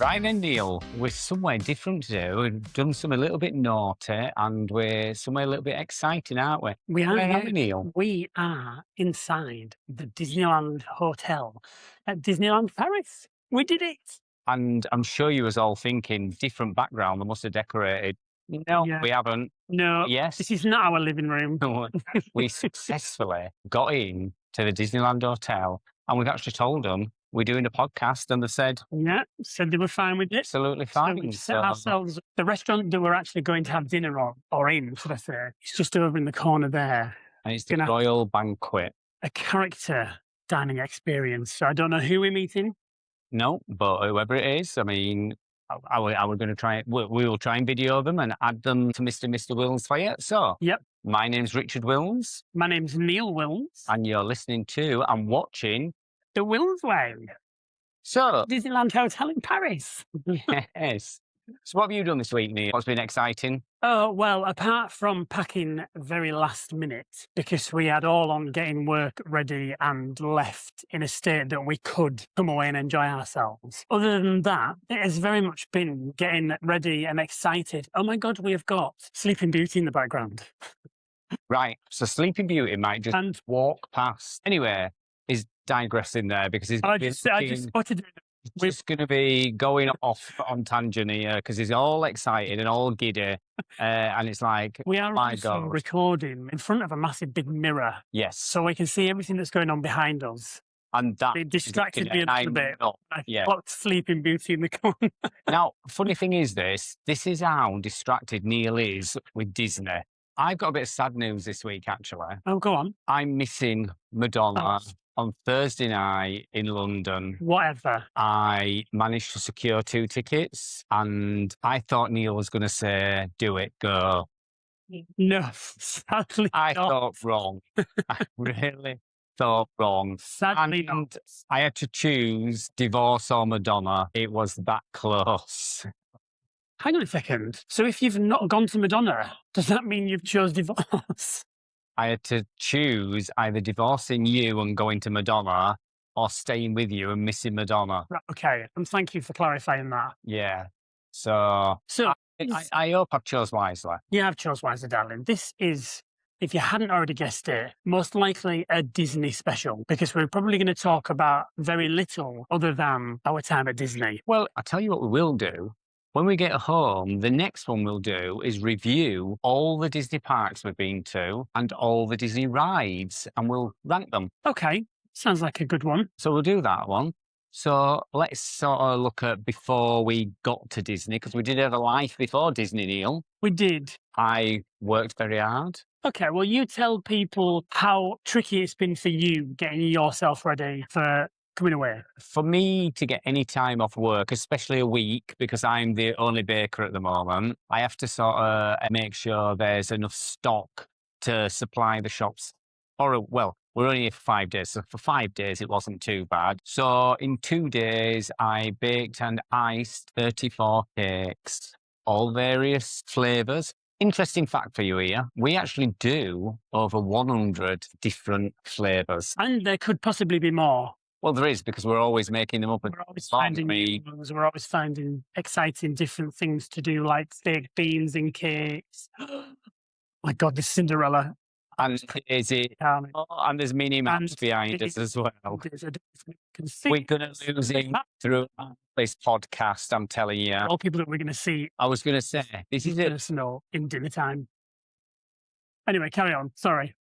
Right then, Neil, we're somewhere different today. We've done something a little bit naughty and we're somewhere a little bit exciting, aren't we? We are, Where are yeah. we, Neil? We are inside the Disneyland Hotel at Disneyland Paris. We did it. And I'm sure you was all thinking, different background, they must have decorated. No, Yeah. we haven't. No, Yes, this is not our living room. we successfully got in to the Disneyland Hotel and we've actually told them we're doing a podcast and they said, Yeah, said they were fine with it. absolutely So fine. we set ourselves, the restaurant that we're actually going to have dinner or in, should I say, it's just over in the corner there. And it's the Gonna- Royal Banquet. A character dining experience. So I don't know who we're meeting. No, but whoever it is, I mean, we're going to try. We will try and video them and add them to Mr. Wills for you. So, Yep. my name's Richard Wills, My name's Neil Wills. and you're listening to and watching. The Wills Way. So, Disneyland Hotel in Paris. yes. So, what have you done this week, Neil? What's been exciting? Oh, well, apart from packing very last minute, because we had all on getting work ready and left in a state that we could come away and enjoy ourselves. Other than that, it has very much been getting ready and excited. Oh my God, we have got Sleeping Beauty in the background. Right. So, Sleeping Beauty might just And walk past. Anyway, he's digressing there because he's I just spotted it. just going to be going off on tangent here because he's all excited and all giddy. And it's like, We are my also God. recording in front of a massive big mirror, Yes. so we can see everything that's going on behind us. And that It distracted me a little bit. I Yeah. got Sleeping Beauty in the corner. Now, funny thing is this is how distracted Neil is with Disney. I've got a bit of sad news this week, actually. Oh, go on. I'm missing Madonna Oh. on Thursday night in London. Whatever. I managed to secure 2 tickets and I thought Neil was going to say, do it, go. No, sadly I not. thought wrong. I really thought wrong. Sadly And not. I had to choose divorce or Madonna. It was that close. Hang on a second. So if you've not gone to Madonna, does that mean you've chose divorce? I had to choose either divorcing you and going to Madonna or staying with you and missing Madonna. Right, okay, and thank you for clarifying that. Yeah. So So, I hope I've chose wisely. yeah, I've chose wisely, darling. This is, if you hadn't already guessed it, most likely a Disney special, because we're probably going to talk about very little other than our time at Disney. Well, I'll tell you what we will do. When we get home, the next one we'll do is review all the Disney parks we've been to and all the Disney rides, and we'll rank them. Okay, sounds like a good one. So we'll do that one. So let's sort of look at before we got to Disney, because we did have a life before Disney, Neil. We did. I worked very hard. Okay, well, you tell people how tricky it's been for you getting yourself ready for coming away. For me to get any time off work, especially a week, because I'm the only baker at the moment, I have to sort of make sure there's enough stock to supply the shops. Well, we're only here for 5 days, so for 5 days it wasn't too bad. So in 2 days, I baked and iced 34 cakes, all various flavours. Interesting fact for you here, we actually do over 100 different flavours. And there could possibly be more. Well, there is, because we're always making them up. We're always Pardon finding me. new ones. We're always finding exciting different things to do, like baked beans and cakes. My God, this Cinderella. And is it? Carmen. Oh, and there's mini maps And behind it us as well. There's a difference. Can see We're going to lose him through this podcast, I'm telling you. all people that we're going to see I was going to say, this is it. personal in dinner time. Anyway, carry on. Sorry.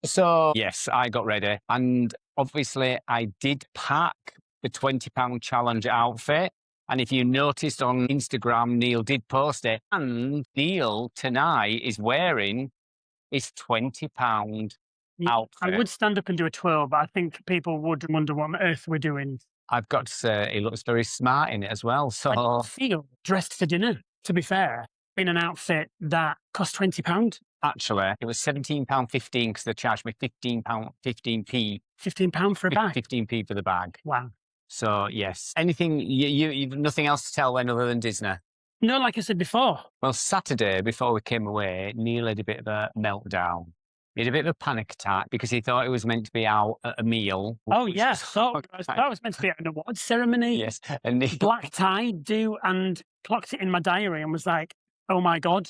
So, yes, I got ready. And obviously, I did pack the £20 challenge outfit. And if you noticed on Instagram, Neil did post it. And Neil tonight is wearing his £20 outfit. I would stand up and do a twirl, but I think people would wonder what on earth we're doing. I've got to say, he looks very smart in it as well. So, I feel dressed for dinner, to be fair, in an outfit that cost £20. actually, it was £17.15 because they charged me £15p. £15 for a bag. 15p for the bag. Wow. So, yes. Anything, you've nothing else to tell then other than Disney? No, like I said before. Well, Saturday, before we came away, Neil had a bit of a meltdown. He had a bit of a panic attack because he thought it was meant to be out at a meal. Oh, which yes. was So that was meant to be an award ceremony. yes, and Neil, Black tie, do, and clocked it in my diary and was like, oh my God,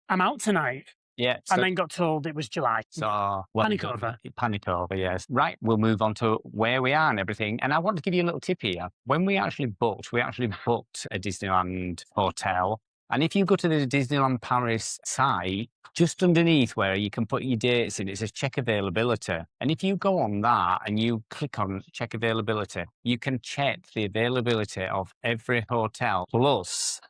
I'm out tonight. yeah. And then got told it was July. So Panic done. over. Panic over, yes. Right, we'll move on to where we are and everything. And I want to give you a little tip here. When we actually booked a Disneyland hotel. And if you go to the Disneyland Paris site, just underneath where you can put your dates in, it says check availability. And if you go on that and you click on check availability, you can check the availability of every hotel plus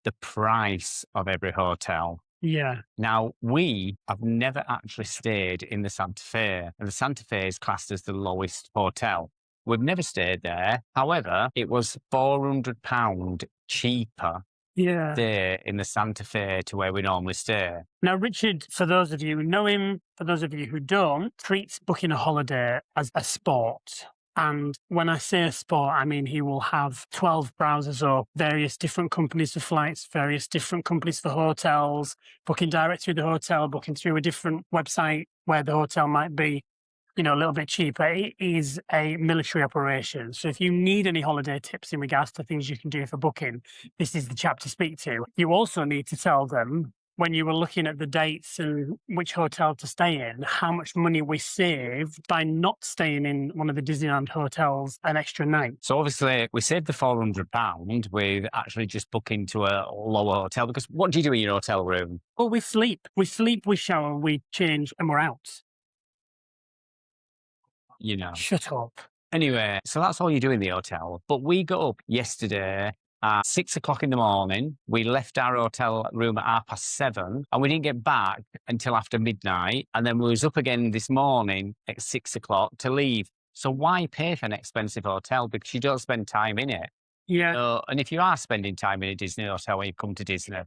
the price of every hotel. Yeah. Now, we have never actually stayed in the Santa Fe, and the Santa Fe is classed as the lowest hotel. We've never stayed there. However, it was £400 cheaper Yeah. stay in the Santa Fe to where we normally stay. Now, Richard, for those of you who know him, for those of you who don't, treats booking a holiday as a sport. And when I say a sport, I mean he will have 12 browsers up, various different companies for flights, various different companies for hotels, booking direct through the hotel, booking through a different website where the hotel might be, a little bit cheaper. It is a military operation. So if you need any holiday tips in regards to things you can do for booking, this is the chap to speak to. You also need to tell them, when you were looking at the dates and which hotel to stay in, how much money we saved by not staying in one of the Disneyland hotels an extra night. So obviously we saved the £400 with actually just booking to a lower hotel, because what do you do in your hotel room? Well, we sleep, we shower, we change, and we're out. Shut up. Anyway, so that's all you do in the hotel. But we got up yesterday at 6:00 in the morning. We left our hotel room at 7:30, and we didn't get back until after midnight. And then we was up again this morning at 6:00 to leave. So why pay for an expensive hotel? Because you don't spend time in it. Yeah. And if you are spending time in a Disney hotel when you come to Disney,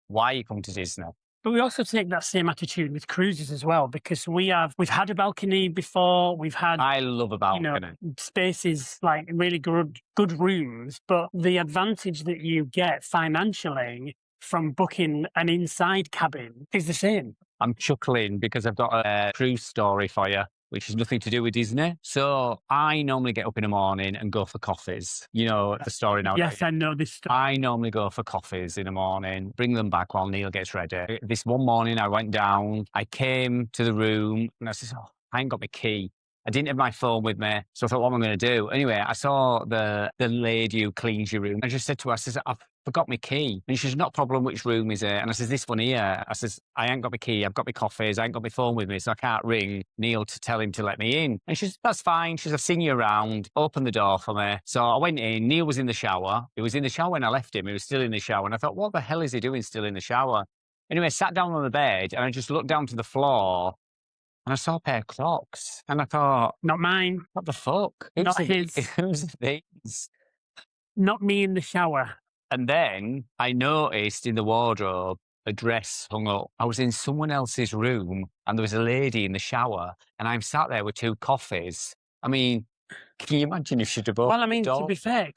why you come to Disney? But we also take that same attitude with cruises as well, because we've had a balcony before. We've had, I love a balcony. Spaces like really good rooms, but the advantage that you get financially from booking an inside cabin is the same. I'm chuckling because I've got a cruise story for you, which has nothing to do with Disney. So I normally get up in the morning and go for coffees. You know the story now. Yes, I know this story. I normally go for coffees in the morning, bring them back while Neil gets ready. This one morning I went down, I came to the room and I said, oh, I ain't got my key. I didn't have my phone with me. So I thought, what am I going to do? Anyway, I saw the lady who cleans your room. I just said to her, I said, I've forgot my key. And she says, not a problem, which room is it? And I says, this one here. I says, I ain't got my key. I've got my coffees. I ain't got my phone with me. So I can't ring Neil to tell him to let me in. And she says, that's fine. She says, I've seen you around. Open the door for me. So I went in. Neil was in the shower. He was in the shower when I left him. He was still in the shower. And I thought, what the hell is he doing still in the shower? Anyway, I sat down on the bed and I just looked down to the floor. And I saw a pair of Crocs, and I thought, not mine. What the fuck? Not his. Who's these? Not me in the shower. And then I noticed in the wardrobe a dress hung up. I was in someone else's room, and there was a lady in the shower, and I'm sat there with 2 coffees. I mean, can you imagine if she'd have opened Well, I mean, the door? to be fair, it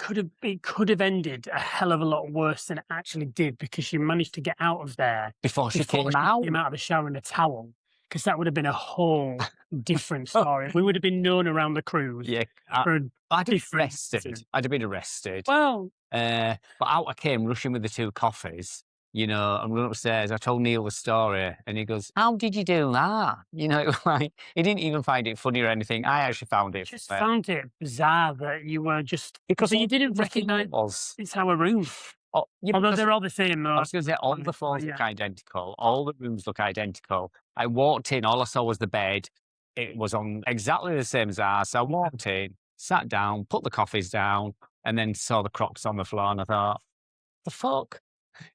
could have ended a hell of a lot worse than it actually did, because she managed to get out of there Before she came out of the shower in a towel. Because that would have been a whole different story. We would have been known around the cruise. Yeah, I'd have been arrested. I'd have been arrested. Well, but out I came rushing with the 2 coffees, and run upstairs. I told Neil the story, and he goes, "How did you do that?" It was like he didn't even find it funny or anything. I actually found it. Just found it bizarre that you were just because you didn't recognise it's our room. Oh, yeah, although they're all the same, though. I was going to say, all the floors look identical. All the rooms look identical. I walked in, all I saw was the bed. It was on exactly the same as ours. So I walked in, sat down, put the coffees down, and then saw the Crocs on the floor. And I thought, the fuck?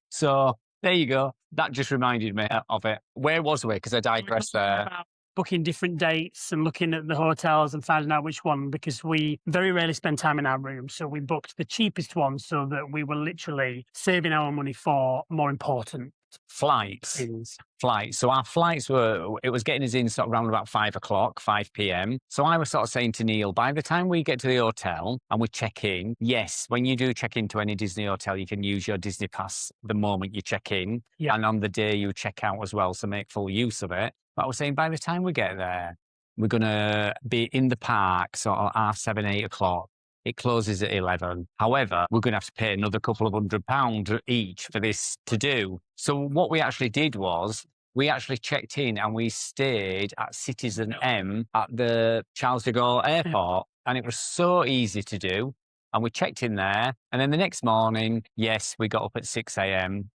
So there you go. That just reminded me of it. Where was we? Because I digressed there. Booking different dates and looking at the hotels and finding out which one, because we very rarely spend time in our room. So we booked the cheapest one so that we were literally saving our money for more important flights. So our flights it was getting us in sort of around about 5 p.m. So I was sort of saying to Neil, by the time we get to the hotel and we check in, yes, when you do check into any Disney hotel, you can use your Disney Pass the moment you check in. Yeah. And on the day you check out as well, so make full use of it. But I was saying by the time we get there, we're going to be in the park sort of 7:30, 8:00. It closes at 11. However, we're going to have to pay another couple of £100 each for this to do. So what we actually did was we actually checked in and we stayed at Citizen M at the Charles de Gaulle Airport. And it was so easy to do. And we checked in there. And then the next morning, yes, we got up at 6 a.m.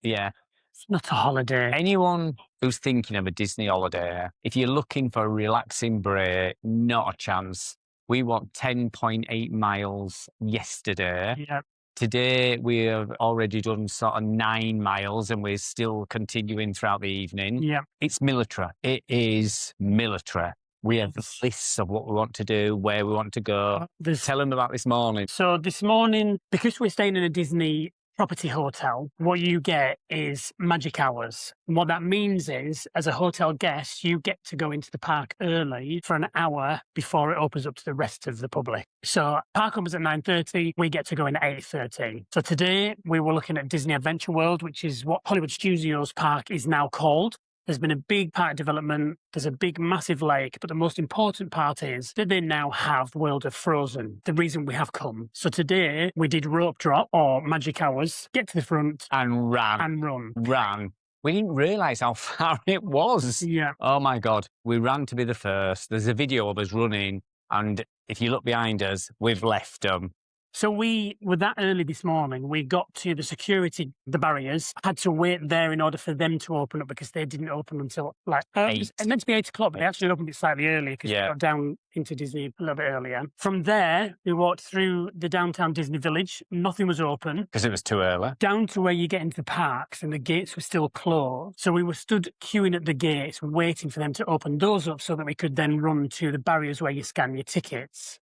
Yeah. It's not a holiday. Anyone who's thinking of a Disney holiday, if you're looking for a relaxing break, not a chance. We walked 10.8 miles yesterday. Yep. Today, we have already done sort of 9 miles and we're still continuing throughout the evening. Yep. It's military. It is military. We have lists of what we want to do, where we want to go. Tell them about this morning. So this morning, because we're staying in a Disney property hotel, what you get is magic hours. And what that means is, as a hotel guest, you get to go into the park early for an hour before it opens up to the rest of the public. So park opens at 9:30, we get to go in at 8:30. So today we were looking at Disney Adventure World, which is what Hollywood Studios Park is now called. There's been a big park development. There's a big, massive lake. But the most important part is that they now have World of Frozen, the reason we have come. So today we did rope drop or magic hours, get to the front and ran. And run. Ran. We didn't realise how far it was. Yeah. Oh my God. We ran to be the first. There's a video of us running. And if you look behind us, we've left them. So we were that early this morning. We got to the barriers, had to wait there in order for them to open up because they didn't open until like 8. It was meant to be 8 o'clock, but they actually opened it slightly earlier because we got down into Disney a little bit earlier. From there, we walked through the downtown Disney Village. Nothing was open. Because it was too early. Down to where you get into the parks and the gates were still closed. So we were stood queuing at the gates, waiting for them to open those up so that we could then run to the barriers where you scan your tickets.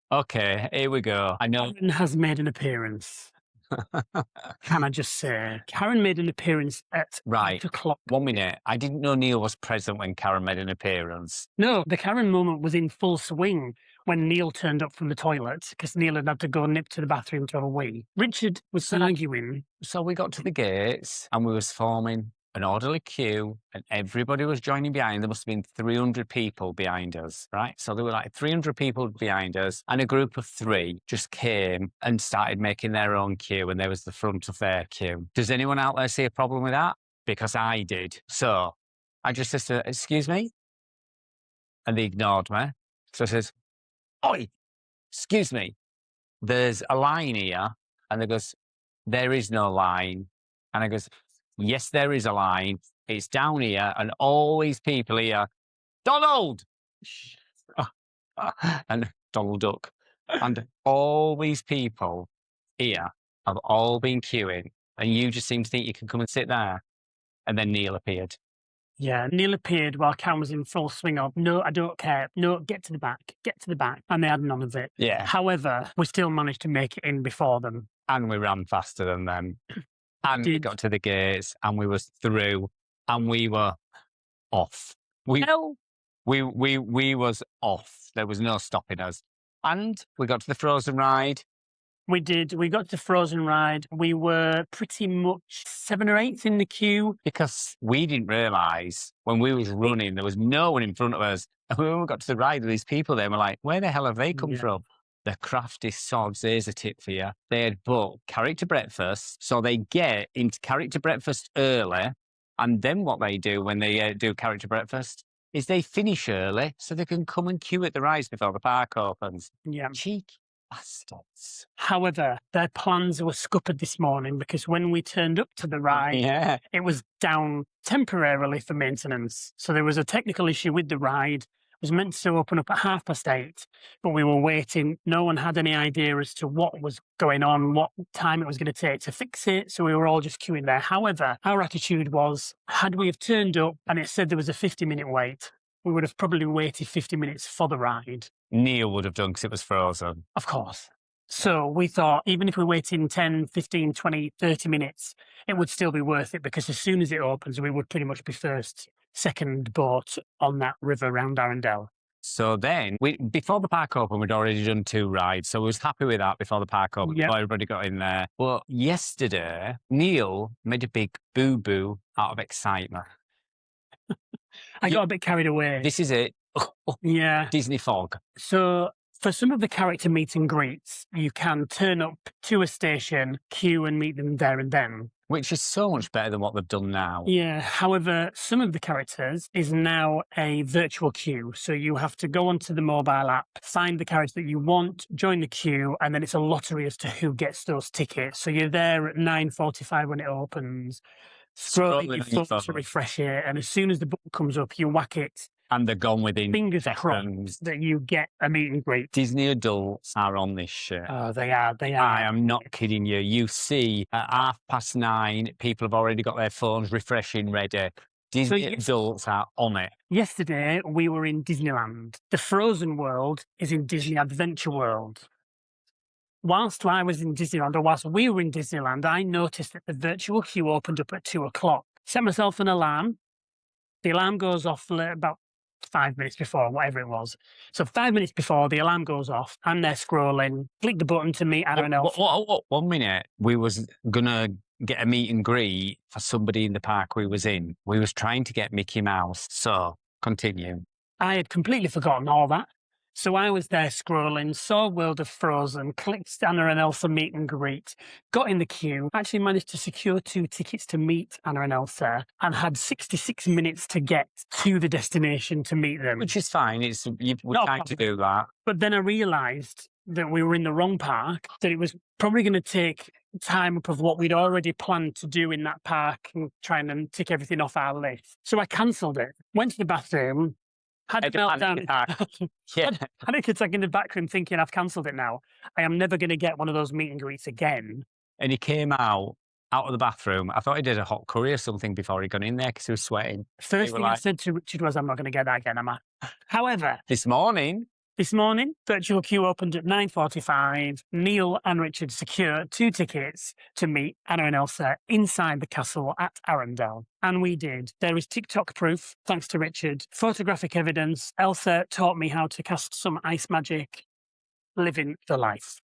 Okay, here we go. I know. Karen has made an appearance. Can I just say? Karen made an appearance at 8 o'clock. 1 minute. I didn't know Neil was present when Karen made an appearance. No, the Karen moment was in full swing when Neil turned up from the toilet because Neil had to go nip to the bathroom to have a wee. Richard was arguing. So we got to the gates and we was forming an orderly queue and everybody was joining behind. There must have been 300 people behind us, right? So there were like 300 people behind us and a group of 3 just came and started making their own queue and there was the front of their queue. Does anyone out there see a problem with that? Because I did. So I just said, excuse me? And they ignored me. So I says, oi, excuse me, there's a line here. And they goes, there is no line. And I goes, yes, there is a line. It's down here, and all these people here, Donald! And Donald Duck. And all these people here have all been queuing, and you just seem to think you can come and sit there. And then Neil appeared. Yeah, Neil appeared while Karen was in full swing of, no, I don't care. No, get to the back. And they had none of it. Yeah. However, we still managed to make it in before them. And we ran faster than them. And we got to the gates and we was through and we were off. We was off. There was no stopping us. And we got to the Frozen ride. We did. We got to the Frozen ride. We were pretty much 7 or 8 in the queue. Because we didn't realise when we was running, there was no one in front of us. And when we got to the ride with these people there, we're like, where the hell have they come from? The crafty sods, here's a tip for you. They had booked character breakfast, so they get into character breakfast early, and then what they do when they do character breakfast is they finish early so they can come and queue at the rides before the park opens. Yeah. Cheeky bastards. However, their plans were scuppered this morning because when we turned up to the ride, it was down temporarily for maintenance. So there was a technical issue with the ride. It was meant to open up at 8:30, but we were waiting. No one had any idea as to what was going on, what time it was going to take to fix it. So we were all just queuing there. However, our attitude was, had we have turned up and it said there was a 50-minute wait, we would have probably waited 50 minutes for the ride. Neil would have done because it was Frozen. Of course. So we thought, even if we wait in 10, 15, 20, 30 minutes, it would still be worth it because as soon as it opens, we would pretty much be second boat on that river round Arundel. So then, before the park opened, we'd already done 2 rides. So we was happy with that before the park opened, before everybody got in there. But yesterday, Neil made a big boo-boo out of excitement. I got a bit carried away. This is it. Yeah. Disney fog. So for some of the character meet and greets, you can turn up to a station, queue and meet them there and then. Which is so much better than what they've done now. Yeah. However, some of the characters is now a virtual queue. So you have to go onto the mobile app, find the character that you want, join the queue, and then it's a lottery as to who gets those tickets. So you're there at 9:45 when it opens, scrolling your phone to refresh it, and as soon as the button comes up, you whack it. And they're gone within Fingers crossed that you get a meet and greet. Disney adults are on this shit. Oh, they are. They are. I am not kidding you. You see, at 9:30, people have already got their phones refreshing ready. Disney adults are on it. Yesterday, we were in Disneyland. The Frozen World is in Disney Adventure World. Whilst I was in Disneyland, or whilst we were in Disneyland, I noticed that the virtual queue opened up at 2:00. Set myself an alarm. The alarm goes off about 5 minutes before, whatever it was. So 5 minutes before the alarm goes off, I'm there scrolling, click the button to meet Anna and Elf. 1 minute, we was going to get a meet and greet for somebody in the park we was in. We was trying to get Mickey Mouse. So, continue. I had completely forgotten all that. So I was there scrolling, saw World of Frozen, clicked Anna and Elsa meet and greet, got in the queue, actually managed to secure 2 tickets to meet Anna and Elsa, and had 66 minutes to get to the destination to meet them. Which is fine. We're trying to do that. But then I realised that we were in the wrong park, that it was probably going to take time up of what we'd already planned to do in that park and trying to tick everything off our list. So I cancelled it, went to the bathroom, had a meltdown. Had a attack in the back room thinking I've cancelled it now. I am never going to get one of those meet and greets again. And he came out of the bathroom. I thought he did a hot curry or something before he got in there because he was sweating. First thing I said to Richard was, I'm not going to get that again, am I? However, This morning, virtual queue opened at 9:45. Neil and Richard secured 2 tickets to meet Anna and Elsa inside the castle at Arendelle. And we did. There is TikTok proof, thanks to Richard. Photographic evidence. Elsa taught me how to cast some ice magic. Living the life.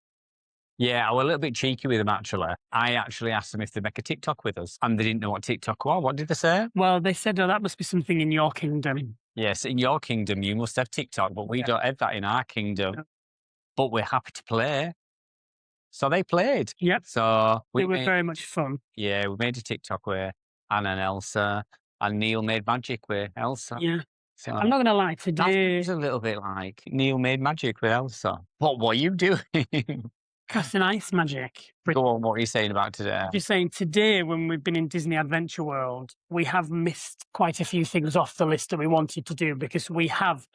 Yeah, I was a little bit cheeky with them, actually. I actually asked them if they'd make a TikTok with us, and they didn't know what TikTok was. What did they say? Well, they said, oh, that must be something in your kingdom. Yes, in your kingdom, you must have TikTok, but we don't have that in our kingdom. No. But we're happy to play. So they played. Yep. So It was very much fun. Yeah, we made a TikTok with Anna and Elsa, and Neil made magic with Elsa. Yeah. So I'm not going to lie, today... It's a little bit like Neil made magic with Elsa. What were you doing? Casting ice magic. Go on, what are you saying about today? Just saying, today, when we've been in Disney Adventure World, we have missed quite a few things off the list that we wanted to do because we have,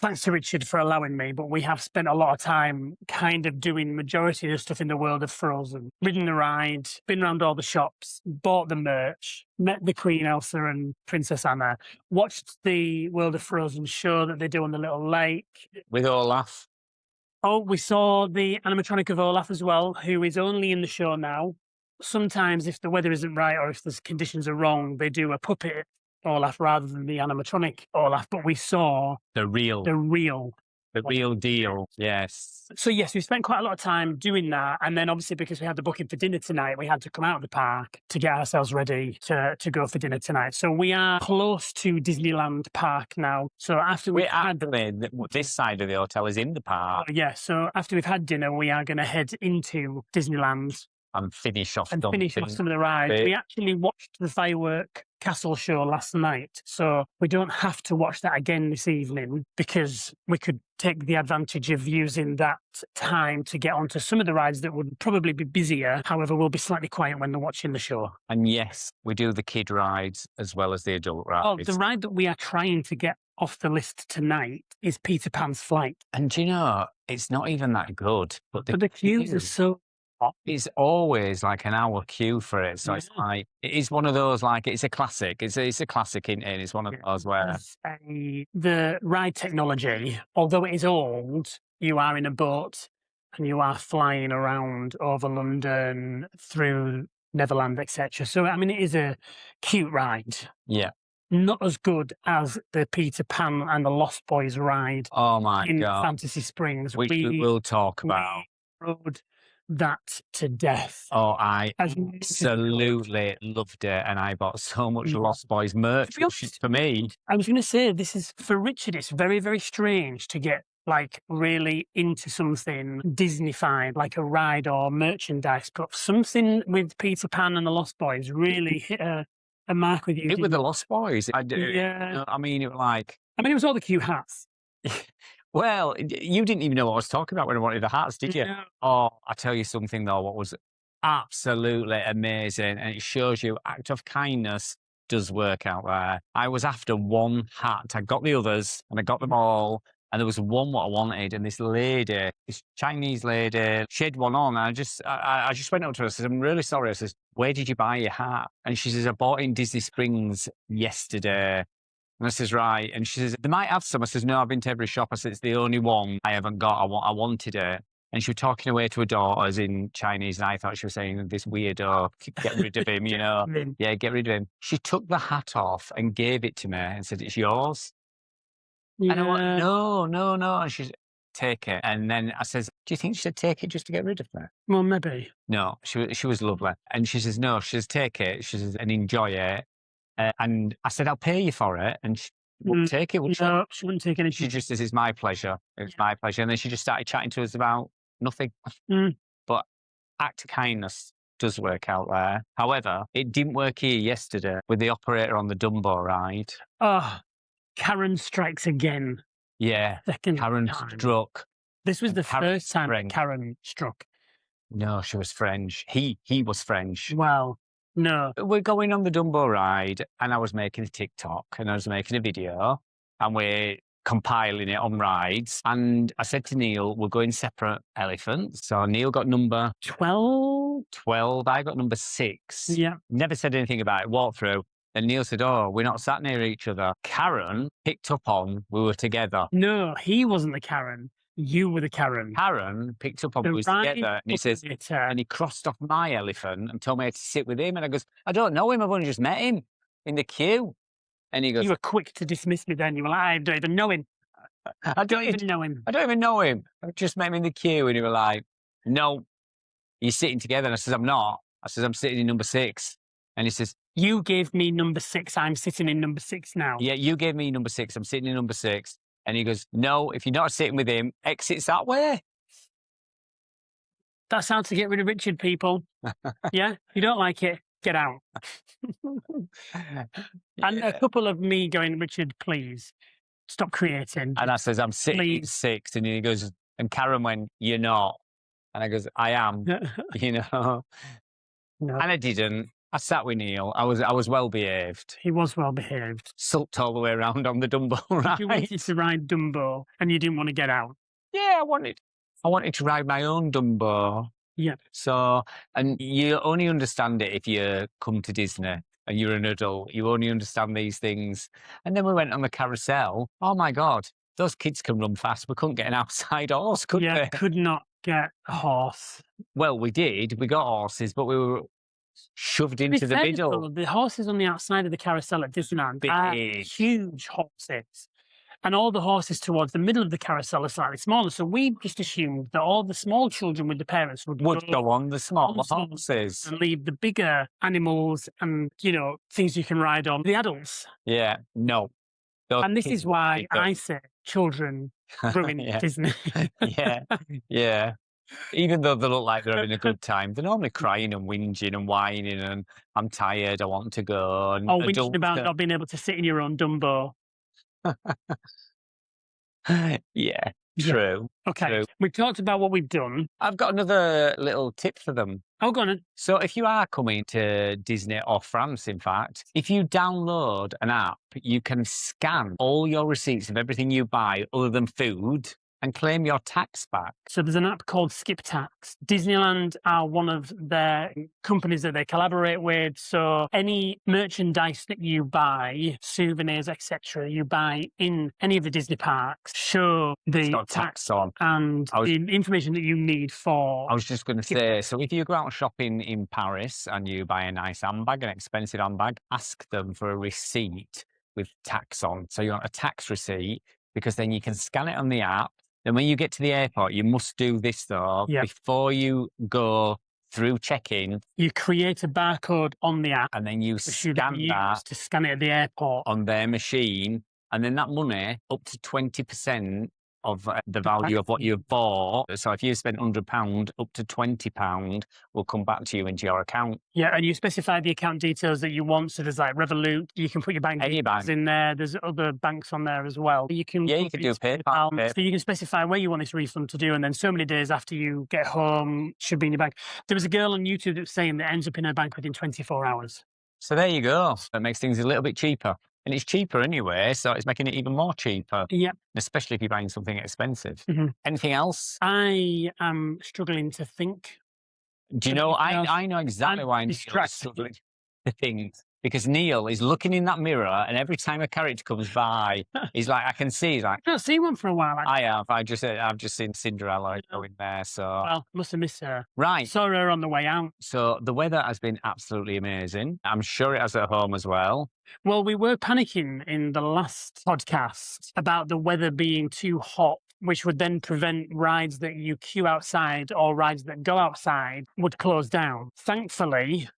thanks to Richard for allowing me, but we have spent a lot of time kind of doing majority of the stuff in the world of Frozen. Ridden the ride, been around all the shops, bought the merch, met the Queen Elsa and Princess Anna, watched the World of Frozen show that they do on the little lake. With Olaf. Oh, we saw the animatronic of Olaf as well, who is only in the show now. Sometimes if the weather isn't right or if the conditions are wrong, they do a puppet Olaf rather than the animatronic Olaf. But we saw the real deal. Yes. So yes, we spent quite a lot of time doing that. And then obviously because we had the booking for dinner tonight, we had to come out of the park to get ourselves ready to go for dinner tonight. So we are close to Disneyland Park now. So after this side of the hotel is in the park. Yeah. So after we've had dinner, we are going to head into Disneyland. And finish off some of the rides. We actually watched the firework castle show last night, so we don't have to watch that again this evening because we could take the advantage of using that time to get onto some of the rides that would probably be busier. However, we'll be slightly quiet when they're watching the show. And yes, we do the kid rides as well as the adult rides. Oh, the ride that we are trying to get off the list tonight is Peter Pan's Flight. And you know, it's not even that good. But the queues are so... It's always like an hour queue for it. So it's like, it is one of those, like, it's a classic. It's a classic, isn't it? It's one of those where... The ride technology, although it is old, you are in a boat and you are flying around over London, through Neverland, etc. So, I mean, it is a cute ride. Yeah. Not as good as the Peter Pan and the Lost Boys ride. Oh, my in God. Fantasy Springs. Which we will talk about. We rode that to death. Oh, I As much as we could. absolutely loved it, and I bought so much Yeah. Lost Boys merch, To be which is honest, for me. I was going to say, this is for Richard, it's very, very strange to get like really into something Disneyfied, like a ride or merchandise, but something with Peter Pan and the Lost Boys really hit a mark with you. It with Didn't the Lost Boys. I do. Yeah. I mean, it was like, I mean, it was all the cute hats. well, you didn't even know what I was talking about when I wanted the hats, did you? No. Oh, I tell you something though, what was absolutely amazing, and it shows you act of kindness does work out there. I was after one hat. I got the others, and I got them all, and there was one what I wanted, and this lady, this Chinese lady, she had one on, and I just went up to her. I said, "I'm really sorry." I says, "Where did you buy your hat?" And she says, "I bought it in Disney Springs yesterday." And I says, "Right." And she says, "They might have some." I says, "No, I've been to every shop." I said, "It's the only one I haven't got. I wanted it." And she was talking away to her daughters in Chinese, and I thought she was saying, "This weirdo, get rid of him," you know. Then, Yeah, get rid of him. She took the hat off and gave it to me and said, "It's yours." And I went, yeah. "No, no, no." And she's, "Take it." And then I says, "Do you think she should take it just to get rid of me?" Well, maybe. No, she was lovely. And she says, "No," she says, "Take it." She says, "And enjoy it." And I said, "I'll pay you for it." And she wouldn't take it, would she? No, she wouldn't take She anything. just says, "It's my pleasure. It's my pleasure." And then she just started chatting to us about nothing. Mm. But act of kindness does work out there. However, it didn't work here yesterday with the operator on the Dumbo ride. Oh, Karen strikes again. Yeah, Second Karen time. struck. This was and the Karen first time that French. Karen struck. No, she was French. He was French. Well, no. We're going on the Dumbo ride, and I was making a TikTok, and I was making a video, and we're compiling it on rides. And I said to Neil, "We're going separate elephants." So Neil got number 12? 12. I got number 6. Yeah. Never said anything about it. Walked through. And Neil said, "Oh, we're not sat near each other." Karen picked up on we were together. No, he wasn't the Karen. You were the Karen. Karen picked up on The we was ride together. And he says, operator. and he crossed off my elephant and told me to sit with him. And I goes, "I don't know him. I've only just met him in the queue." And he goes, You were quick to dismiss me then. You were like, I don't even know him. I don't Even know him. I don't even know him. I've just met him in the queue. And he was like, "No, you're sitting together." And I says, "I'm not." I says, "I'm sitting in number 6. And he says, You gave me number 6. I'm sitting in number 6 now. "Yeah, you gave me number 6. I'm sitting in number 6. And he goes, "No, if you're not sitting with him, exits that way." That's how to get rid of Richard, people. Yeah? If you don't like it, get out. And a Yeah. couple of me going, Richard, please stop creating. And I says, "I'm sitting in Please. 6. And he goes, and Karen went, "You're not." And I goes, "I am," you know. No, And I didn't. I sat with Neil. I was well behaved. he was well behaved. Sulked all the way around on the Dumbo You wanted ride. to ride Dumbo and you didn't want to get out. Yeah, I wanted to ride my own Dumbo. Yeah. So, and you only understand it if you come to Disney and you're an adult. You only understand these things. And then we went on the carousel. Oh my God, those kids can run fast. We couldn't get an outside horse, could Yeah, we? could not get a horse. Well, we did. We got horses, but we were shoved To be into the fair, middle. though, the horses on the outside of the carousel at Disneyland are Big. huge horses. And all the horses towards the middle of the carousel are slightly smaller. So we just assumed that all the small children with the parents would Go on the small the small horses. and leave the bigger animals and, things you can ride on, the adults. Yeah, no. Those And this kids is why did that. I say children ruin Yeah. Disney. Yeah, yeah. Even though they look like they're having a good time, they're normally crying and whinging and whining and "I'm tired, I want to go." And Or whinging adults about go, not being able to sit in your own Dumbo. yeah, Yeah. true. Okay, True. we've talked about what we've done. I've got another little tip for them. Oh, go on then. So if you are coming to Disney or France, in fact, if you download an app, you can scan all your receipts of everything you buy other than food and claim your tax back. So there's an app called Skip Tax. Disneyland are one of their companies that they collaborate with. So any merchandise that you buy, souvenirs, etc., you buy in any of the Disney parks, show It's the got tax on. and the information that you need for. I was just going to say, so if you go out shopping in Paris and you buy a nice handbag, an expensive handbag, ask them for a receipt with tax on. So you want a tax receipt because then you can scan it on the app Then when you get to the airport, you must do this though. Yep. Before you go through check-in, You create a barcode on the app, and then you which you then scan use that to scan it at the airport. on their machine, and then that money, up to 20% of the value of what you've bought. So if you spent £100, up to £20 will come back to you into your account. Yeah, and you specify the account details that you want. So there's like Revolut, you can put your bank Any details bank. in there. There's other banks on there as well. You can Yeah, you can do PayPal. So you can specify where you want this refund to do, and then so many days after you get home, it should be in your bank. There was a girl on YouTube that was saying that ends up in her bank within 24 hours. So there you go. That makes things a little bit cheaper. And it's cheaper anyway, so it's making it even more cheaper. Yep. Especially if you're buying something expensive. Mm-hmm. Anything else? I am struggling to think. Do you know, I know exactly why Neil is struggling to think. Because Neil is looking in that mirror, and every time a character comes by, he's like, I can see, he's like, I've not seen one for a while. I have. I've just seen Cinderella going there. So well, must have missed her. Right. Saw her on the way out. So the weather has been absolutely amazing. I'm sure it has at home as well. Well, we were panicking in the last podcast about the weather being too hot, which would then prevent rides that you queue outside or rides that go outside would close down. Thankfully,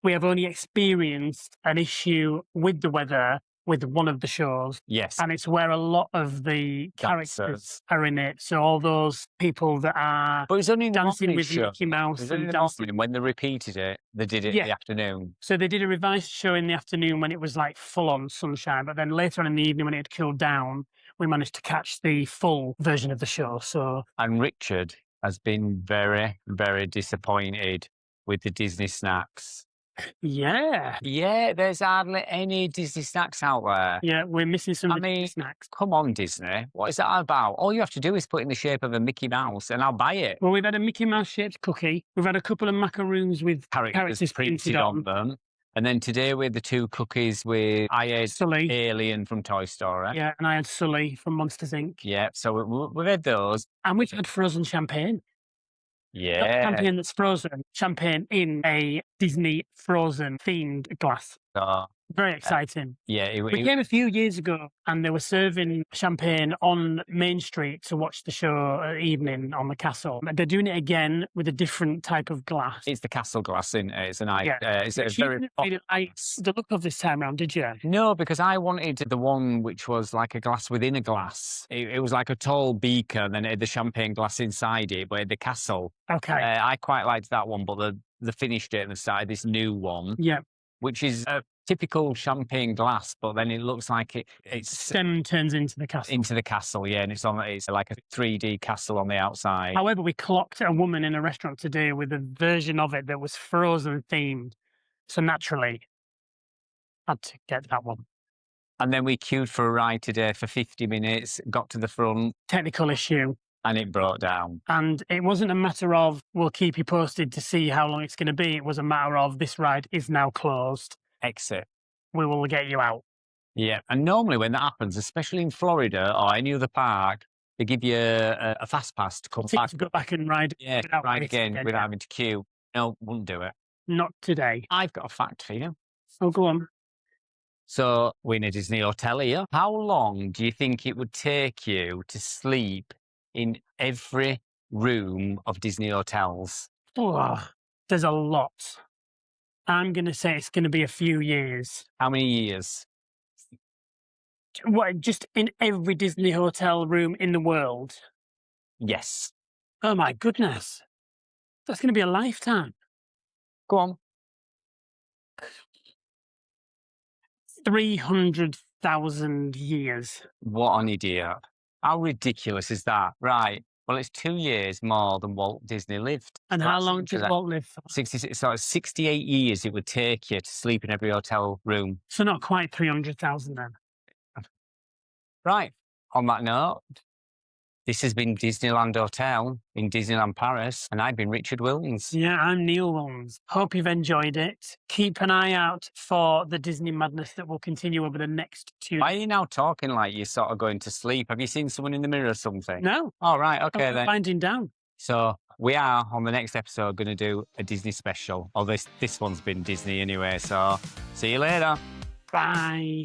we have only experienced an issue with the weather with one of the shows. Yes. And it's where a lot of the characters are in it. So all those people that are but it was only dancing with Mickey Mouse. It was only the when they repeated it, they did it in the afternoon. So they did a revised show in the afternoon when it was like full on sunshine. But then later on in the evening when it had cooled down, we managed to catch the full version of the show. So And Richard has been very, very disappointed with the Disney snacks. Yeah. Yeah, there's hardly any Disney snacks out there. Yeah, we're missing some Disney snacks. Come on, Disney. What is that about? All you have to do is put in the shape of a Mickey Mouse and I'll buy it. Well, we've had a Mickey Mouse shaped cookie. We've had a couple of macaroons with characters printed on them. And then today we had the 2 cookies with I had Sully. Alien from Toy Story. Yeah, and I had Sully from Monsters Inc. Yeah, so we've had those. And we've had frozen champagne. Yeah. Champagne that's frozen. Champagne in a Disney frozen themed glass. Very exciting. Yeah. We came a few years ago and they were serving champagne on Main Street to watch the show at evening on the castle. They're doing it again with a different type of glass. It's the castle glass, isn't it? It's a nice, it's a You very... didn't really like the look of this time around, did you? No, because I wanted the one which was like a glass within a glass. It was like a tall beaker and then it had the champagne glass inside it, but it had the castle. Okay. I quite liked that one, but they finished it and they started this new one. Yeah. Which is a typical champagne glass, but then it looks like its stem turns into the castle. Into the castle, yeah, and it's like a 3D castle on the outside. However, we clocked a woman in a restaurant today with a version of it that was frozen themed. So naturally, had to get that one. And then we queued for a ride today for 50 minutes, got to the front. Technical issue. And it broke down. And it wasn't a matter of, we'll keep you posted to see how long it's going to be. It was a matter of, this ride is now closed. Exit. We will get you out. Yeah. And normally when that happens, especially in Florida or any other park, they give you a fast pass to come back. To go back and ride. Yeah, ride again without having to queue. No, wouldn't do it. Not today. I've got a fact for you. Oh, go on. So we're in a Disney hotel here. How long do you think it would take you to sleep in every room of Disney hotels? Oh, there's a lot. I'm going to say it's going to be a few years. How many years? What, just in every Disney hotel room in the world? Yes. Oh my goodness. That's going to be a lifetime. Go on. 300,000 years. What an idiot. How ridiculous is that? Right. Well, it's 2 years more than Walt Disney lived. And how long did Walt live for? 68 years it would take you to sleep in every hotel room. So not quite 300,000 then. Right. On that note, this has been Disneyland Hotel in Disneyland Paris, and I've been Richard Williams. Yeah, I'm Neil Williams. Hope you've enjoyed it. Keep an eye out for the Disney madness that will continue over the next 2 days. Why are you now talking like you're sort of going to sleep? Have you seen someone in the mirror or something? No. All right, okay then. Winding down. So we are, on the next episode, going to do a Disney special. Or this one's been Disney anyway, so see you later. Bye.